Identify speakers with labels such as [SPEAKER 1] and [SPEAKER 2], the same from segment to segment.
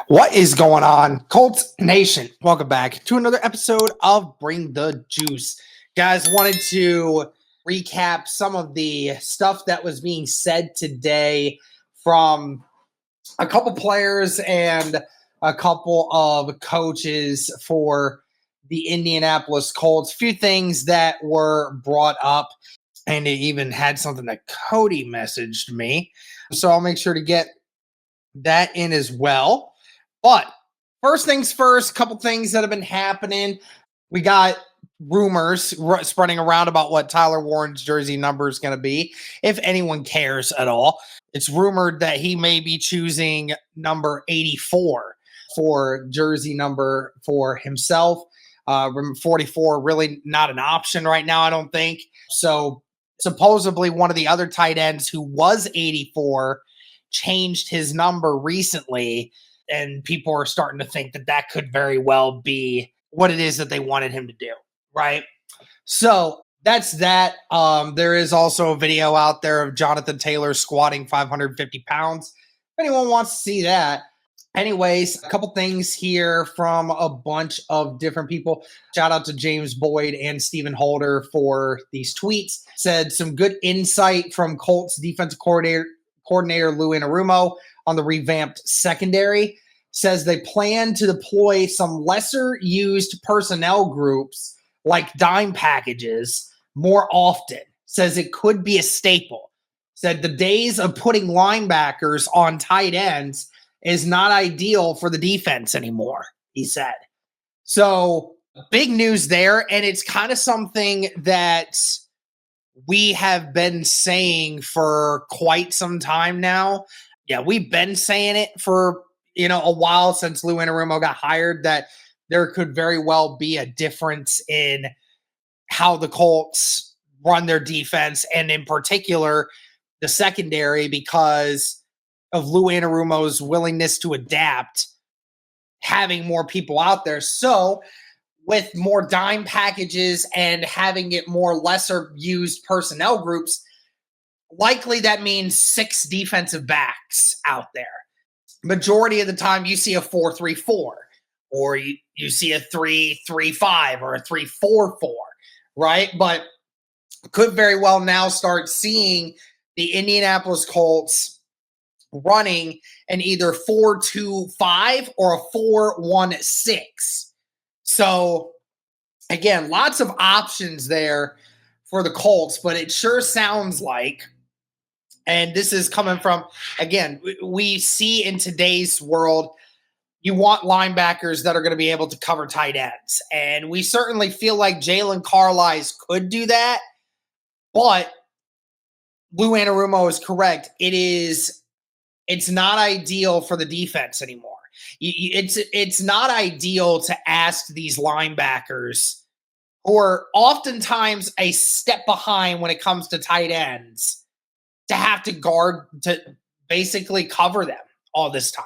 [SPEAKER 1] What is going on, Colts Nation? Welcome back to another episode of Bring the Juice. Guys, wanted to recap some of the stuff that was being said today from a couple players and a couple of coaches for the Indianapolis Colts. A few things that were brought up, and it even had something that Cody messaged me. So I'll make sure to get that in as well. But first things first, couple things that have been happening. We got rumors spreading around about what Tyler Warren's jersey number is going to be, if anyone cares at all. It's rumored that he may be choosing number 84 for jersey number for himself. 44 really not an option right now, I don't think. So supposedly one of the other tight ends who was 84 changed his number recently, and people are starting to think that that could very well be what it is that they wanted him to do, right? So that's that. There is also a video out there of Jonathan Taylor squatting 550 pounds. If anyone wants to see that. Anyways, a couple things here from a bunch of different people. Shout out to James Boyd and Stephen Holder for these tweets. Said some good insight from Colts defensive coordinator Lou Anarumo on the revamped secondary. Says they plan to deploy some lesser used personnel groups like dime packages more often. Says it could be a staple. Said the days of putting linebackers on tight ends is not ideal for the defense anymore, he said. So big news there, and it's kind of something that we have been saying for quite some time now. Yeah, we've been saying it for, a while since Lou Anarumo got hired, that there could very well be a difference in how the Colts run their defense, and in particular, the secondary, because of Lou Anarumo's willingness to adapt, having more people out there. So with more dime packages and having it more lesser used personnel groups, likely that means 6 defensive backs out there. Majority of the time you see a 4-3-4, or you see a 3-3-5 or a 3-4-4, right? But could very well now start seeing the Indianapolis Colts running an either 4-2-5 or a 4-1-6. So again, lots of options there for the Colts, but it sure sounds like, and this is coming from, again, we see in today's world, you want linebackers that are going to be able to cover tight ends. And we certainly feel like Jalen Carlisle could do that. But Lou Anarumo is correct. It's not ideal for the defense anymore. It's not ideal to ask these linebackers, who are oftentimes a step behind when it comes to tight ends, to have to guard, to basically cover them all this time.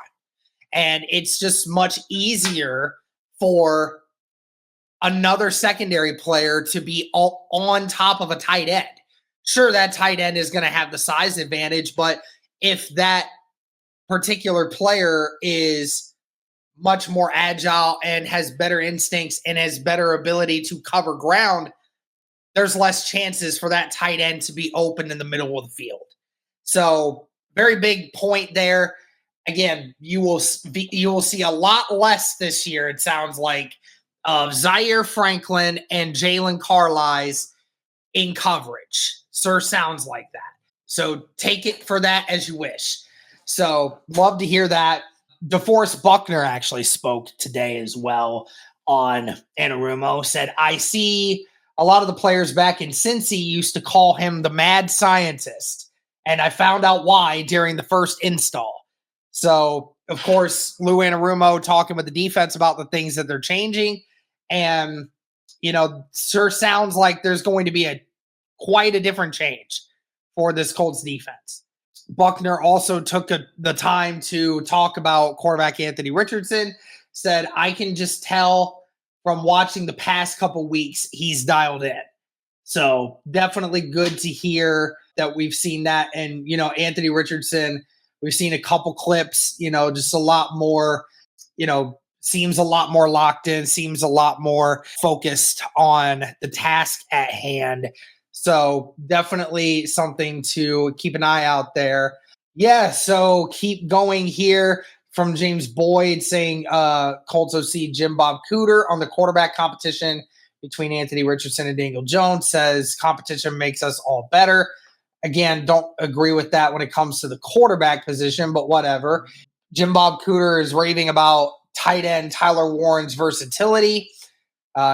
[SPEAKER 1] And it's just much easier for another secondary player to be on top of a tight end. Sure, that tight end is going to have the size advantage, but if that particular player is much more agile and has better instincts and has better ability to cover ground, there's less chances for that tight end to be open in the middle of the field. So very big point there. Again, you will see a lot less this year, it sounds like, of Zaire Franklin and Jalen Carlisle in coverage. Sir, sounds like that. So take it for that as you wish. So love to hear that. DeForest Buckner actually spoke today as well on Anarumo. Said, I see a lot of the players back in Cincy used to call him the mad scientist, and I found out why during the first install. So, of course, Lou Anarumo talking with the defense about the things that they're changing. And, sure sounds like there's going to be quite a different change for this Colts defense. Buckner also took the time to talk about quarterback Anthony Richardson. Said, I can just tell from watching the past couple weeks, he's dialed in. So definitely good to hear that we've seen that. And, Anthony Richardson, we've seen a couple clips, just a lot more seems a lot more locked in, seems a lot more focused on the task at hand. So definitely something to keep an eye out there. Yeah, so keep going here from James Boyd saying Colts OC Jim Bob Cooter on the quarterback competition between Anthony Richardson and Daniel Jones says competition makes us all better. Again, don't agree with that when it comes to the quarterback position, but whatever. Jim Bob Cooter is raving about tight end Tyler Warren's versatility.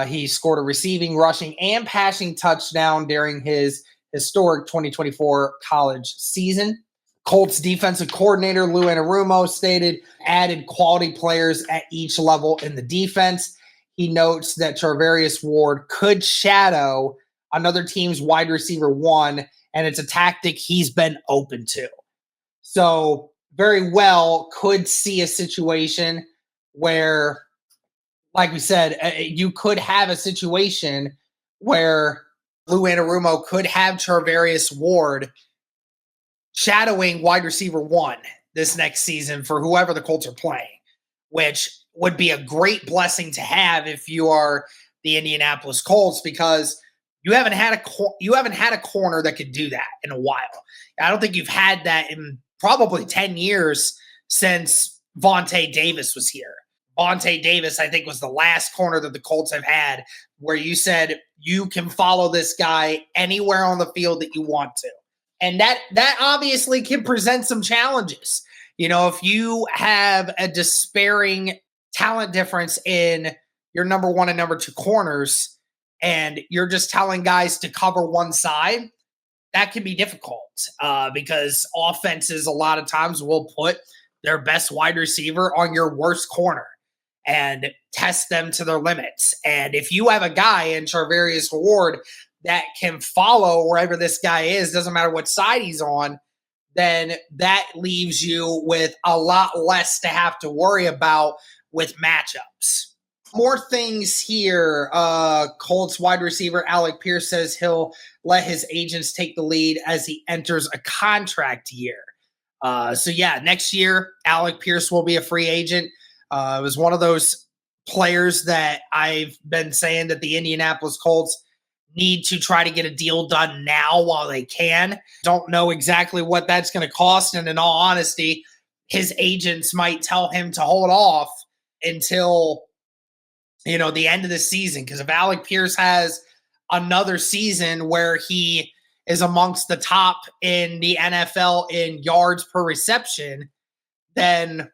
[SPEAKER 1] He scored a receiving, rushing, and passing touchdown during his historic 2024 college season. Colts defensive coordinator Lou Anarumo stated added quality players at each level in the defense. He notes that Charvarius Ward could shadow another team's wide receiver one, and it's a tactic he's been open to. So very well could see a situation where, like we said, you could have a situation where Lou Anarumo could have Charvarius Ward shadowing wide receiver one this next season for whoever the Colts are playing, which would be a great blessing to have if you are the Indianapolis Colts, because you haven't had a corner that could do that in a while. I don't think you've had that in probably 10 years since Vontae Davis was here. Vontae Davis, I think, was the last corner that the Colts have had where you said you can follow this guy anywhere on the field that you want to. And that obviously can present some challenges. If you have a despairing talent difference in your number one and number two corners, and you're just telling guys to cover one side, that can be difficult because offenses a lot of times will put their best wide receiver on your worst corner and test them to their limits. And if you have a guy in Charvarius Ward that can follow wherever this guy is, doesn't matter what side he's on, then that leaves you with a lot less to have to worry about with matchups. More things here. Colts wide receiver Alec Pierce says he'll let his agents take the lead as he enters a contract year. Next year, Alec Pierce will be a free agent. It was one of those players that I've been saying that the Indianapolis Colts need to try to get a deal done now while they can. Don't know exactly what that's going to cost. And in all honesty, his agents might tell him to hold off until, the end of the season. Because if Alec Pierce has another season where he is amongst the top in the NFL in yards per reception, then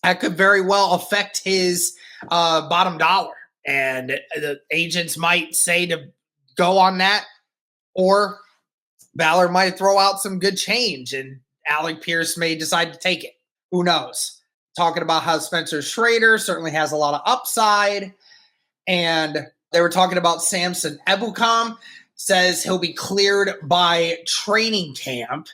[SPEAKER 1] that could very well affect his bottom dollar. And the agents might say to go on that, or Ballard might throw out some good change and Alec Pierce may decide to take it. Who knows? Talking about how Spencer Schrader certainly has a lot of upside. And they were talking about Samson Ebukam, says he'll be cleared by training camp.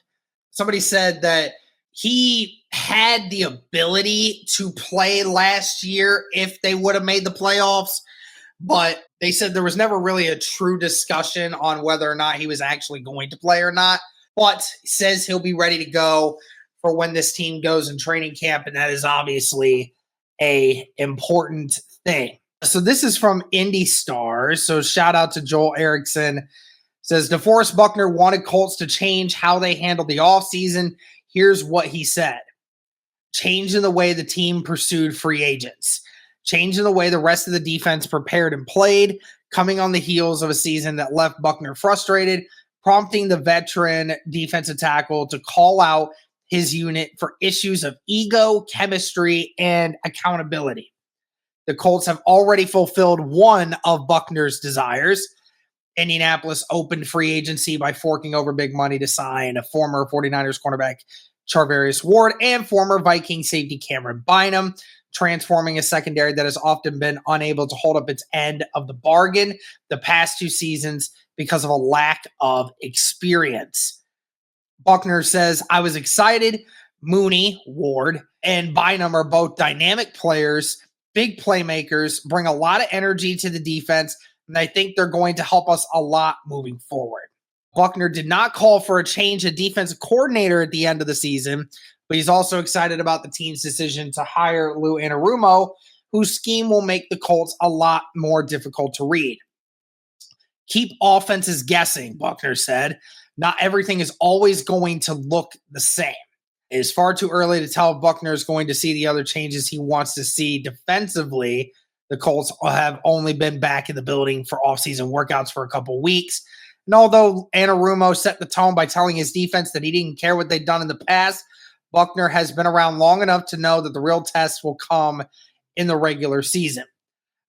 [SPEAKER 1] Somebody said that he had the ability to play last year if they would have made the playoffs, but they said there was never really a true discussion on whether or not he was actually going to play or not, but says he'll be ready to go for when this team goes in training camp, and that is obviously a important thing. So this is from Indy Stars, so shout out to Joel Erickson. Says DeForest Buckner wanted Colts to change how they handled the offseason. Here's what he said. Changing the way the team pursued free agents. Changing the way the rest of the defense prepared and played, coming on the heels of a season that left Buckner frustrated, prompting the veteran defensive tackle to call out his unit for issues of ego, chemistry, and accountability. The Colts have already fulfilled one of Buckner's desires. Indianapolis opened free agency by forking over big money to sign a former 49ers cornerback Charvarius Ward and former Viking safety Cameron Bynum, transforming a secondary that has often been unable to hold up its end of the bargain the past two seasons because of a lack of experience. Buckner says, I was excited. Mooney, Ward, and Bynum are both dynamic players, big playmakers, bring a lot of energy to the defense, and I think they're going to help us a lot moving forward. Buckner did not call for a change of defensive coordinator at the end of the season, but he's also excited about the team's decision to hire Lou Anarumo, whose scheme will make the Colts a lot more difficult to read. Keep offenses guessing, Buckner said. Not everything is always going to look the same. It is far too early to tell if Buckner is going to see the other changes he wants to see defensively. The Colts have only been back in the building for offseason workouts for a couple of weeks. And although Anarumo set the tone by telling his defense that he didn't care what they'd done in the past, Buckner has been around long enough to know that the real test will come in the regular season.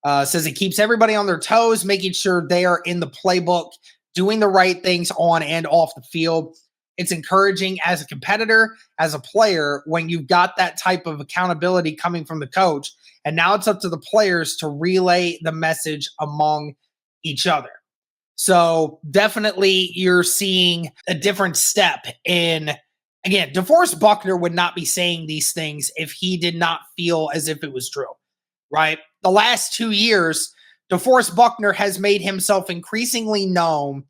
[SPEAKER 1] Says it keeps everybody on their toes, making sure they are in the playbook, doing the right things on and off the field. It's encouraging as a competitor, as a player, when you've got that type of accountability coming from the coach. And now it's up to the players to relay the message among each other. So definitely you're seeing a different step in, again, DeForest Buckner would not be saying these things if he did not feel as if it was true, right? The last 2 years, DeForest Buckner has made himself increasingly known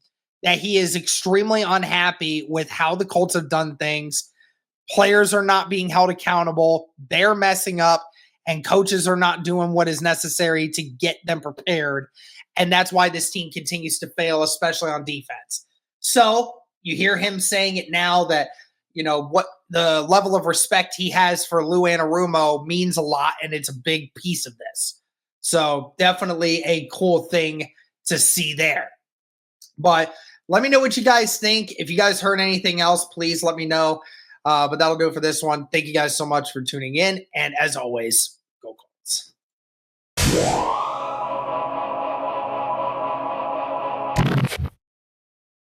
[SPEAKER 1] that he is extremely unhappy with how the Colts have done things. Players are not being held accountable. They're messing up, and coaches are not doing what is necessary to get them prepared. And that's why this team continues to fail, especially on defense. So you hear him saying it now that, you know, what the level of respect he has for Lou Anarumo means a lot, and it's a big piece of this. So definitely a cool thing to see there. But let me know what you guys think. If you guys heard anything else, please let me know. But that'll do it for this one. Thank you guys so much for tuning in. And as always, go Colts.